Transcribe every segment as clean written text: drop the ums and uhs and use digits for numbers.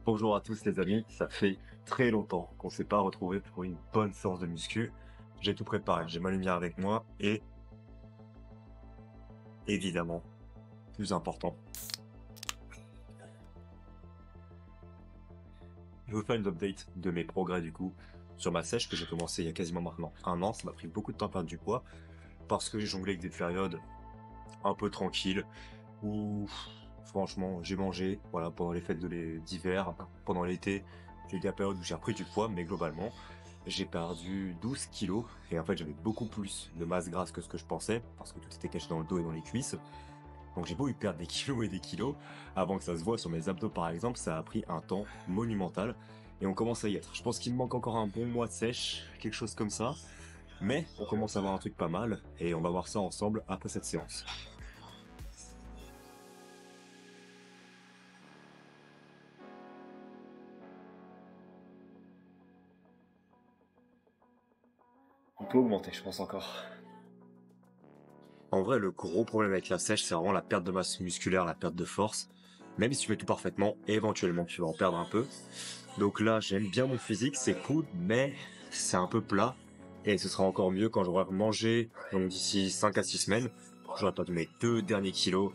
Bonjour à tous les amis, ça fait très longtemps qu'on s'est pas retrouvé pour une bonne séance de muscu. J'ai tout préparé, j'ai ma lumière avec moi et évidemment, plus important, je vais vous faire une update de mes progrès du coup sur ma sèche que j'ai commencé il y a quasiment maintenant un an. Ça m'a pris beaucoup de temps à perdre du poids parce que j'ai jonglé avec des périodes un peu tranquilles où franchement j'ai mangé voilà pendant les fêtes d'hiver, pendant l'été. J'ai eu des périodes où j'ai repris du poids, mais globalement j'ai perdu 12 kilos et en fait j'avais beaucoup plus de masse grasse que ce que je pensais parce que tout était caché dans le dos et dans les cuisses. Donc j'ai beau y perdre des kilos et des kilos, avant que ça se voit sur mes abdos par exemple, ça a pris un temps monumental et on commence à y être. Je pense qu'il me manque encore un bon mois de sèche, quelque chose comme ça, mais on commence à avoir un truc pas mal et on va voir ça ensemble après cette séance. On peut augmenter, je pense encore. En vrai, le gros problème avec la sèche, c'est vraiment la perte de masse musculaire, la perte de force. Même si tu fais tout parfaitement, éventuellement tu vas en perdre un peu. Donc là, j'aime bien mon physique, c'est cool, mais c'est un peu plat. Et ce sera encore mieux quand j'aurai mangé, donc d'ici 5 à 6 semaines, j'aurai perdu mes 2 derniers kilos,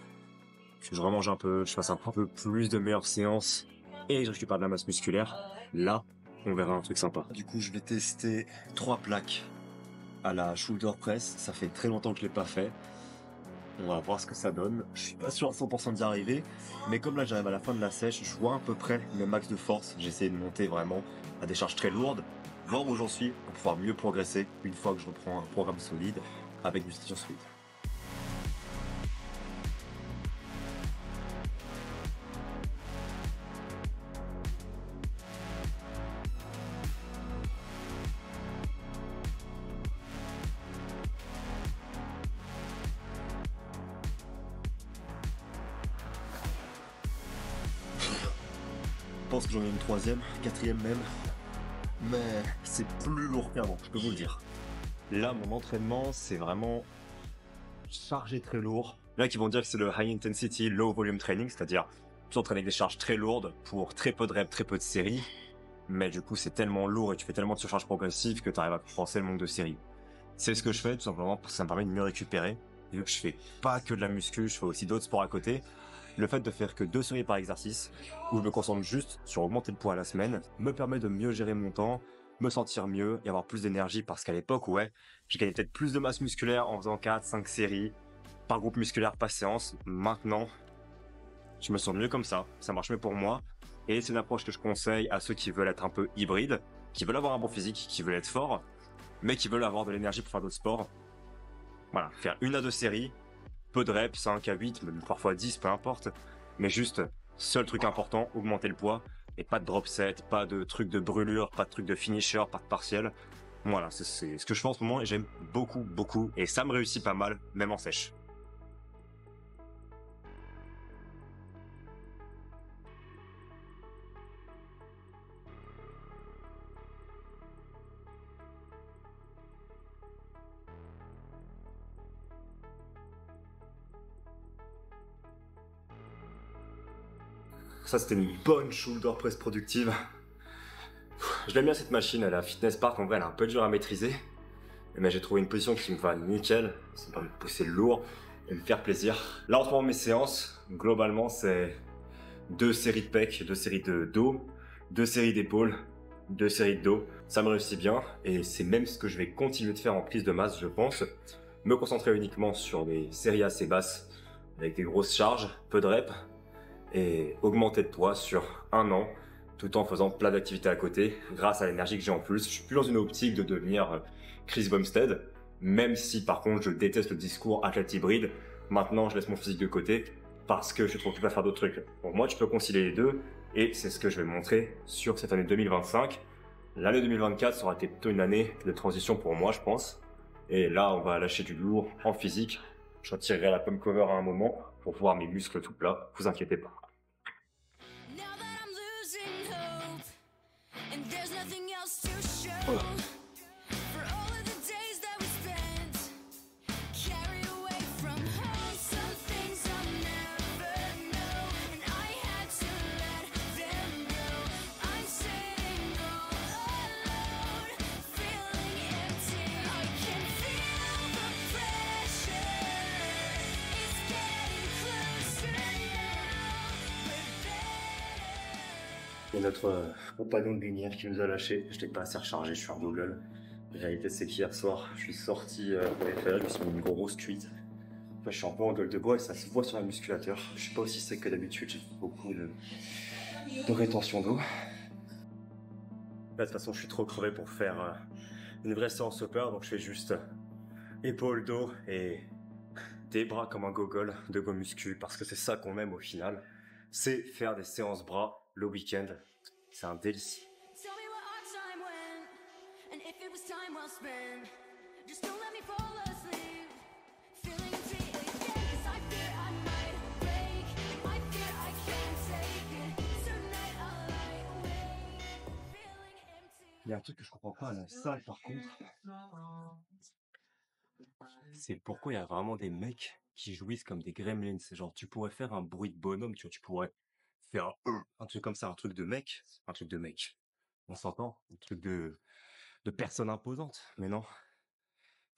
que je remange un peu, je fasse un peu plus de meilleures séances, et je récupère de la masse musculaire. Là, on verra un truc sympa. Du coup, je vais tester 3 plaques à la shoulder press. Ça fait très longtemps que je l'ai pas fait. On va voir ce que ça donne. Je suis pas sûr à 100% d'y arriver, mais comme là j'arrive à la fin de la sèche, je vois à peu près le max de force. J'essaie de monter vraiment à des charges très lourdes, voir où j'en suis pour pouvoir mieux progresser une fois que je reprends un programme solide avec du session speed. Je pense que j'en ai une troisième, quatrième même, mais c'est plus lourd qu'avant, je peux vous le dire. Là, mon entraînement, c'est vraiment chargé très lourd. Là, qui vont dire que c'est le high intensity, low volume training, c'est-à-dire tu t'entraînes avec des charges très lourdes pour très peu de reps, très peu de séries. Mais du coup, c'est tellement lourd et tu fais tellement de surcharge progressive que tu arrives à compenser le manque de séries. C'est ce que je fais, tout simplement, parce que ça me permet de mieux récupérer. Et vu que je fais pas que de la muscu, je fais aussi d'autres sports à côté. Le fait de faire que 2 séries par exercice, où je me concentre juste sur augmenter le poids à la semaine, me permet de mieux gérer mon temps, me sentir mieux et avoir plus d'énergie parce qu'à l'époque, ouais, j'ai gagné peut-être plus de masse musculaire en faisant 4, 5 séries par groupe musculaire, par séance. Maintenant, je me sens mieux comme ça marche mieux pour moi. Et c'est une approche que je conseille à ceux qui veulent être un peu hybrides, qui veulent avoir un bon physique, qui veulent être forts, mais qui veulent avoir de l'énergie pour faire d'autres sports. Voilà, faire 1 à 2 séries, peu de reps, 5 à 8, même parfois 10, peu importe. Mais juste, seul truc important, augmenter le poids. Et pas de drop set, pas de trucs de brûlure, pas de trucs de finisher, pas de partiel. Voilà, c'est ce que je fais en ce moment et j'aime beaucoup. Et ça me réussit pas mal, même en sèche. Ça, c'était une bonne shoulder press productive. Je l'aime bien cette machine, la Fitness Park, en vrai, elle est un peu dure à maîtriser. Mais j'ai trouvé une position qui me va nickel. Ça me permet de pousser lourd et me faire plaisir. Là, en ce moment, mes séances, globalement, c'est 2 séries de pecs, 2 séries de dos, 2 séries d'épaules, 2 séries de dos. Ça me réussit bien et c'est même ce que je vais continuer de faire en prise de masse, je pense. Me concentrer uniquement sur des séries assez basses avec des grosses charges, peu de reps et augmenter de poids sur un an tout en faisant plein d'activités à côté grâce à l'énergie que j'ai en plus. Je suis plus dans une optique de devenir Chris Bumstead, même si par contre je déteste le discours athlète hybride. Maintenant je laisse mon physique de côté parce que je suis trop occupé à faire d'autres trucs. Pour moi tu peux concilier les deux et c'est ce que je vais montrer sur cette année 2025. L'année 2024 sera été plutôt une année de transition pour moi je pense. Et là on va lâcher du lourd en physique. Je retirerai la pomme cover à un moment pour voir mes muscles tout plats, vous inquiétez pas. Voilà. notre compagnon de lumière qui nous a lâchés. Je n'étais pas assez rechargé, je suis en Google. La réalité, c'est qu'hier soir, je suis sorti pour les faire, je me suis mis une grosse cuite. Enfin, je suis un peu en gueule de bois et ça se voit sur la musculature. Je suis pas aussi sec que d'habitude, j'ai fait beaucoup de rétention d'eau. Là, de toute façon, je suis trop crevé pour faire une vraie séance upper, donc je fais juste épaules, dos et des bras comme un gogol de go muscu, parce que c'est ça qu'on aime au final. C'est faire des séances bras le week-end. C'est un délice. Tell me what our time went, and if it was time well spent. Just don't let me fall asleep, feeling empty again. 'Cause I fear I might break, I fear I can't take it. Tonight I'll lie awake, feeling empty. Il y a un truc que je comprends pas à la salle par contre, c'est pourquoi il y a vraiment des mecs qui jouissent comme des gremlins. C'est genre, tu pourrais faire un bruit de bonhomme, tu vois, tu pourrais faire un truc comme ça, un truc de mec. On s'entend, un truc de personne imposante. Mais non,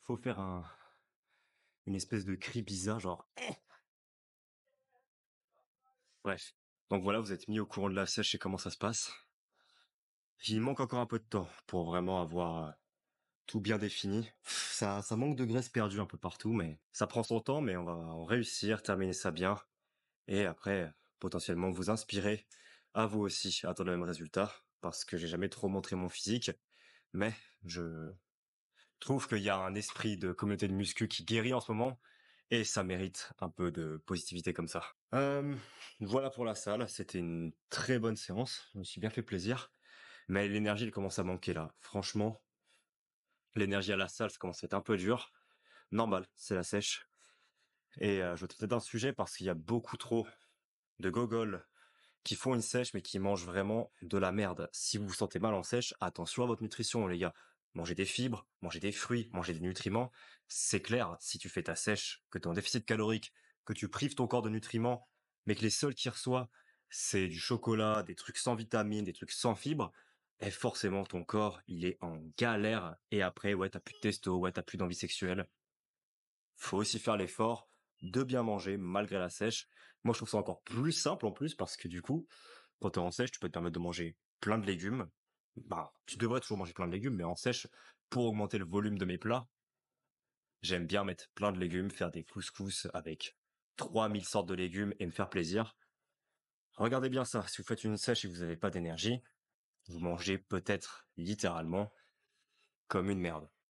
faut faire une espèce de cri bizarre, genre. Bref. Donc voilà, vous êtes mis au courant de la sèche et comment ça se passe. Il manque encore un peu de temps pour vraiment avoir tout bien défini. Ça manque de graisse perdue un peu partout, mais ça prend son temps, mais on va en réussir, terminer ça bien. Et après, potentiellement vous inspirer à vous aussi à atteindre le même résultat, parce que j'ai jamais trop montré mon physique, mais je trouve qu'il y a un esprit de communauté de muscu qui guérit en ce moment, et ça mérite un peu de positivité comme ça. Voilà pour la salle, c'était une très bonne séance, je me suis bien fait plaisir, mais l'énergie elle commence à manquer là. Franchement, l'énergie à la salle ça commence à être un peu dur. Normal, c'est la sèche. Et je vais traiter d'un sujet parce qu'il y a beaucoup trop de gogoles qui font une sèche mais qui mangent vraiment de la merde. Si vous vous sentez mal en sèche, attention à votre nutrition les gars. Mangez des fibres, mangez des fruits, mangez des nutriments. C'est clair, si tu fais ta sèche, que tu es en déficit calorique, que tu prives ton corps de nutriments, mais que les seuls qui reçoit, c'est du chocolat, des trucs sans vitamines, des trucs sans fibres, et forcément ton corps, il est en galère. Et après, ouais, t'as plus de testo, ouais, t'as plus d'envie sexuelle. Faut aussi faire l'effort de bien manger malgré la sèche. Moi, je trouve ça encore plus simple en plus parce que du coup, quand t'es en sèche, tu peux te permettre de manger plein de légumes. Bah, tu devrais toujours manger plein de légumes, mais en sèche, pour augmenter le volume de mes plats, j'aime bien mettre plein de légumes, faire des couscous avec 3000 sortes de légumes et me faire plaisir. Regardez bien ça, si vous faites une sèche et que vous n'avez pas d'énergie, vous mangez peut-être littéralement comme une merde.